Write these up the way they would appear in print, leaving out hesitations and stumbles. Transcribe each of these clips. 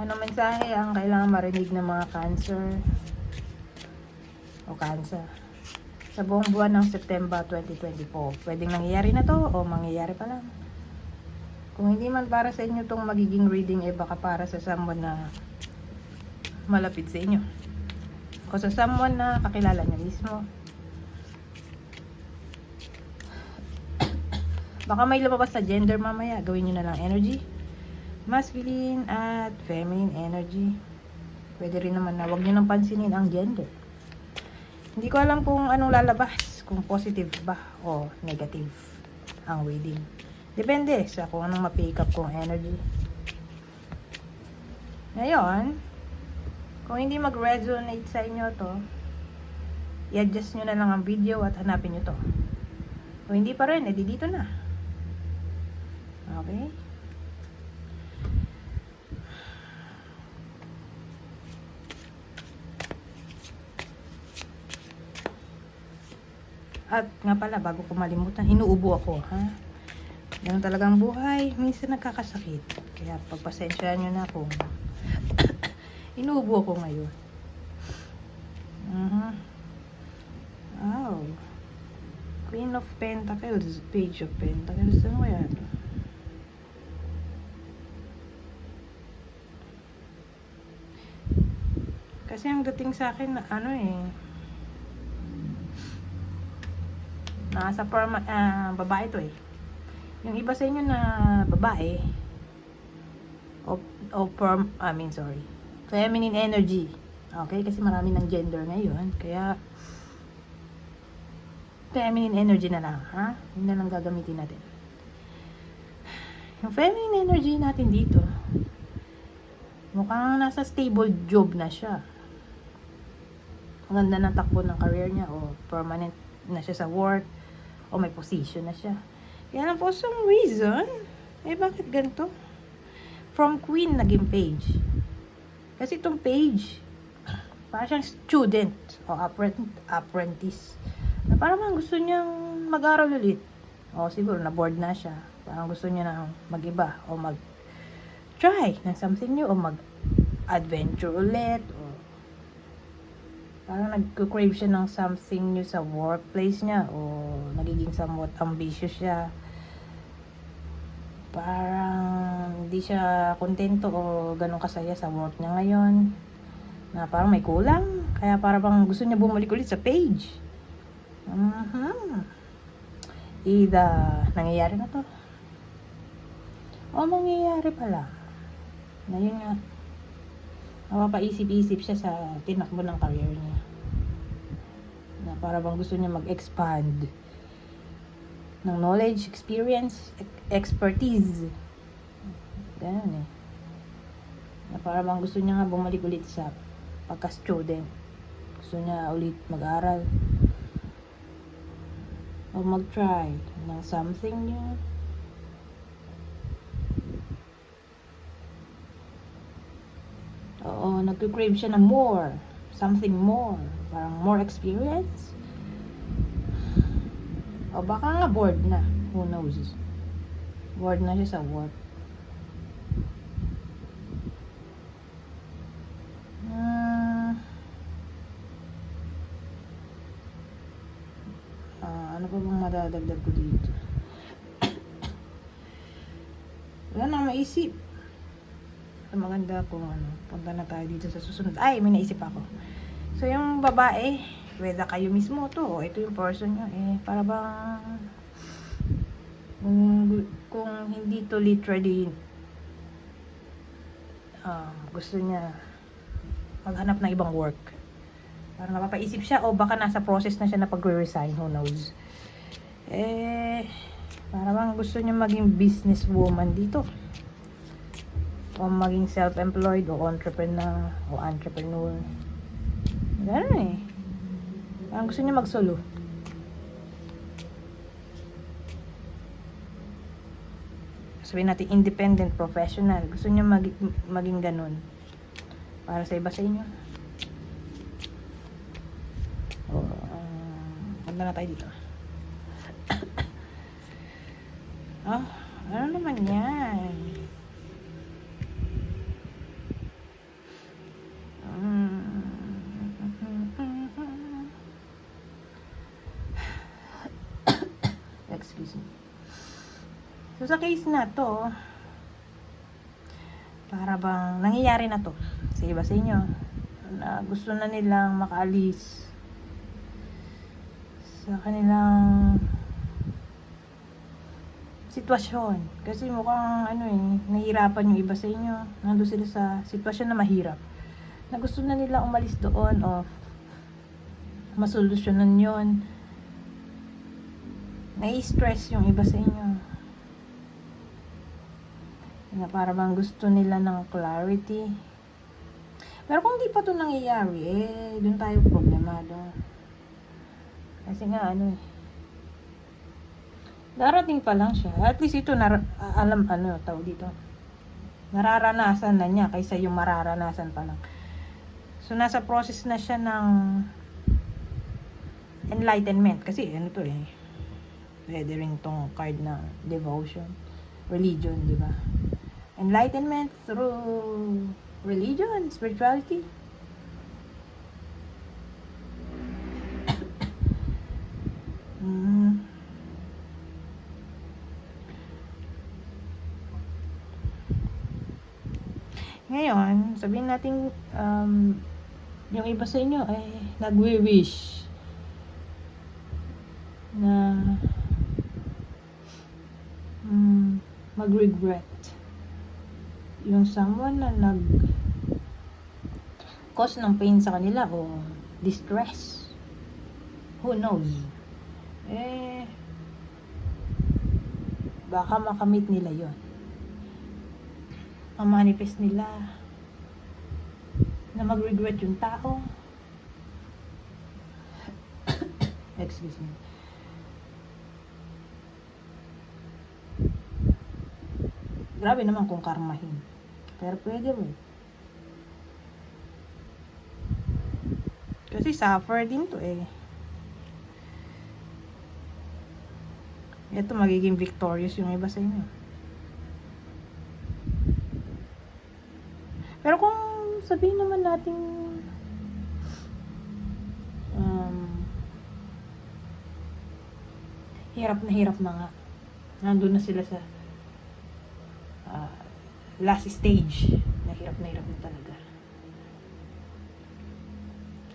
Anong mensahe ang kailangan marinig ng mga Cancer o Cancer sa buong buwan ng September 2024? Pwedeng nangyayari na to o mangyayari pa lang. Kung hindi man para sa inyo tong magiging reading, baka para sa someone na malapit sa inyo o sa someone na kakilala niyo mismo. Baka may lumabas sa gender mamaya, gawin nyo na lang energy. Masculine at feminine energy. Pwede rin naman na wag nyo nang pansinin ang gender. Hindi ko alam kung anong lalabas, kung positive ba o negative ang reading. Depende sa kung anong ma-pick up kong energy. Ngayon, kung hindi mag-resonate sa inyo to, i-adjust nyo na lang ang video at hanapin nyo to. Kung hindi pa rin, edi dito na. Okay? At nga pala, bago ko malimutan, inuubo ako, ha? Ganun talagang buhay, minsan nagkakasakit. Kaya pagpasensyaan nyo na kung inuubo ako ngayon. Oh. Queen of Pentacles, Page of Pentacles, ano kaya ito? Kasi ang dating sa akin na nasa babae to eh. Yung iba sa inyo na babae feminine energy. Okay, kasi marami ng gender ngayon, kaya feminine energy na lang, ha? Yun na lang gagamitin natin. Yung feminine energy natin dito, mukhang nasa stable job na siya. Ang ganda ng takbo ng career niya, o permanent na siya sa work, o may position na siya. Kaya lang for some reason, bakit ganito? From Queen, naging Page. Kasi itong Page, parang siyang student, o apprentice. Na parang gusto niyang mag-aral ulit. O siguro, na-bored na siya. Parang gusto niya na mag-iba, o mag-try ng something new, o mag-adventure ulit, o parang nag-crave siya ng something new sa workplace niya, o nagiging somewhat ambitious siya. Parang hindi siya kontento o ganun kasaya sa work niya ngayon, na parang may kulang, kaya parang gusto niya bumalik ulit sa Page. Either nangyayari na to, o mangyayari pala na yun nga, mapapaisip-isip siya sa tinakbo ng career niya, na para bang gusto niya mag-expand ng knowledge, experience, expertise. Ganun eh. Na para bang gusto niya nga bumalik ulit sa pagka-student. Gusto niya ulit mag-aral o mag-try ng something new. Oo, nag-crave siya ng more, something more, parang more experience. O baka nga bored na, who knows? Bored na siya sa work. Ano pa bang madadagdag ko dito? Wala nang maisip. Maganda kung punta na tayo dito sa susunod. Ay, may naisip ako. So, yung babae, whether kayo mismo to, o ito yung person nyo, para bang kung hindi to literally gusto niya maghanap ng ibang work. Parang napapaisip siya, o baka nasa process na siya na pag-resign, who knows. Para bang gusto niya maging businesswoman dito, o maging self-employed, o entrepreneur, Ganun eh. Parang gusto niya mag-solo. Sabihin natin independent professional. Gusto niya maging ganun. Para sa iba sa inyo. Punta na tayo dito. Ano naman yan? Excuse me. So, sa case na to, para bang nangyayari na to sa iba sa inyo na gusto na nilang makaalis sa kanilang sitwasyon. Kasi mukhang nahihirapan yung iba sa inyo. Nandun sila sa sitwasyon na mahirap. Na gusto na nila umalis doon o masolusyonan yon. Nai-stress yung iba sa inyo. Na para bang gusto nila ng clarity. Pero kung di pa to nangyayari, doon tayo problemado. Kasi nga, darating pa lang siya. At least ito, tawag dito. Nararanasan na niya kaysa yung mararanasan pa lang. So, nasa process na siya ng enlightenment. Kasi, pwede rin tong card na devotion, religion, di ba? Enlightenment through religion, spirituality. Ngayon, sabihin natin yung iba sa inyo ay nagwi-wish na mag-regret yung someone na cause ng pain sa kanila o distress. Who knows? Baka makamit nila yon. Manifest nila na mag-regret yung tao. Excuse me. Grabe naman kung karmahin. Pero pwede mo. Kasi suffer din to Ito magiging victorious yung iba sa inyo. Pero kung sabihin naman natin hirap na nga. Nandun na sila sa last stage. Hirap na talaga.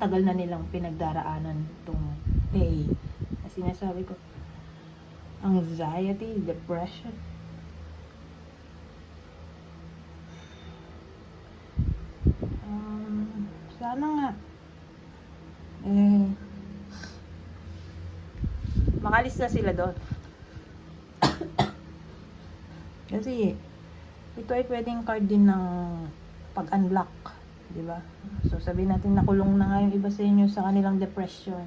Tagal na nilang pinagdaraanan itong pain. Na sinasabi ko, anxiety, depression. Sana nga makalis na sila doon. Kasi ito ay pwedeng card din ng pag-unlock, di ba? So sabihin natin nakulong na nga yung iba sa inyo sa kanilang depression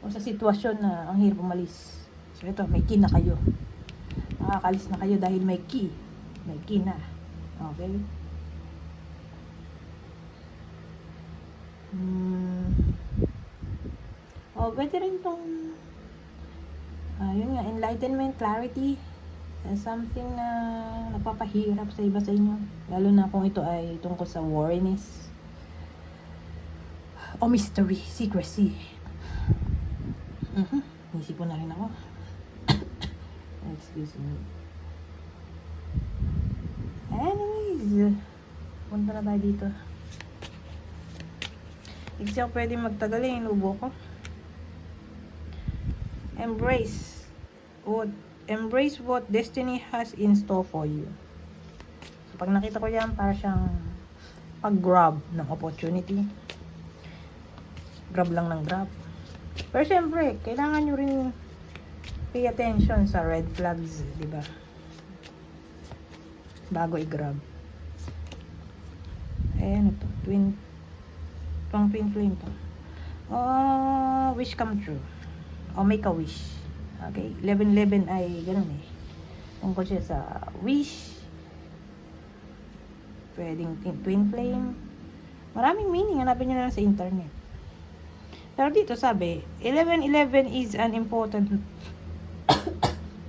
o sa sitwasyon na ang hirap umalis. So ito, may key na kayo. Makakalis na kayo dahil may key. May key na. Okay? Pwede rin tong yun nga, enlightenment, clarity, something na napapahirap sa iba sa inyo, lalo na kung ito ay tungkol sa wariness o mystery, secrecy. Isipon na rin ako. Excuse me. Anyways, punta na tayo dito. Hindi ako pwede magtagal, inubo ko. Embrace what destiny has in store for you. So, pag nakita ko yan, para siyang pag-grab ng opportunity. Grab lang ng grab. Pero syempre, kailangan nyo rin pay attention sa red flags, di ba? Bago i-grab. Ayan ito, twin flame to. Wish come true. Make a wish. Okay, 11-11 ay ganun tungkol siya sa wish. Pwedeng twin flame. Maraming meaning, hanapin nyo na lang sa internet. Pero dito sabi, 11-11 is an important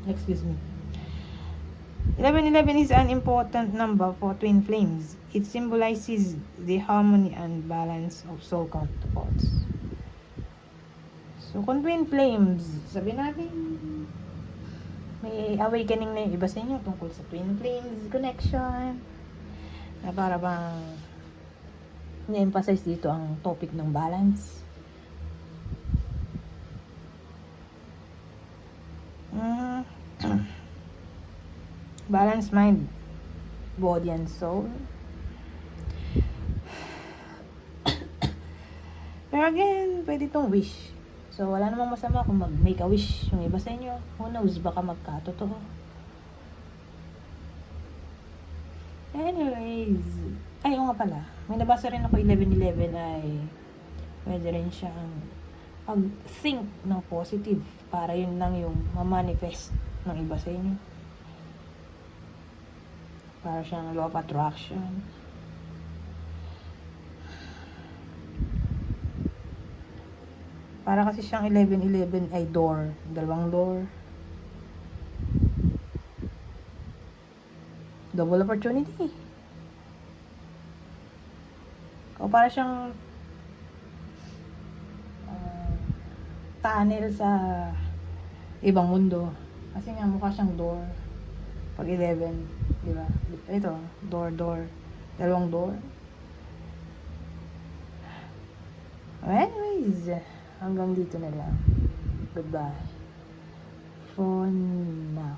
excuse me. 11-11 is an important number for twin flames. It symbolizes the harmony and balance of soul counterparts. So, kung twin flames, sabi natin, may awakening na yung iba sa inyo tungkol sa twin flames connection. Na para bang ni-emphasize dito ang topic ng balance. Balance mind, body and soul. Pero again, pwede itong wish. So, wala namang masama kung mag-make a wish yung iba sa inyo. Who knows, baka magkatotoo. Anyways, ay, nga pala. May nabasa rin ako 11:11 ay pwede rin siyang pag-think ng positive para yun lang yung ma-manifest ng iba sa inyo. Para siyang law of attraction. Para kasi siyang 11:11 ay door. Dalawang door. Double opportunity. O para siyang tunnel sa ibang mundo. Kasi nga mukha siyang door. Pag 11, di ba? Ito, door. Dalawang door. Anyways, hanggang dito na lang. Goodbye. For now.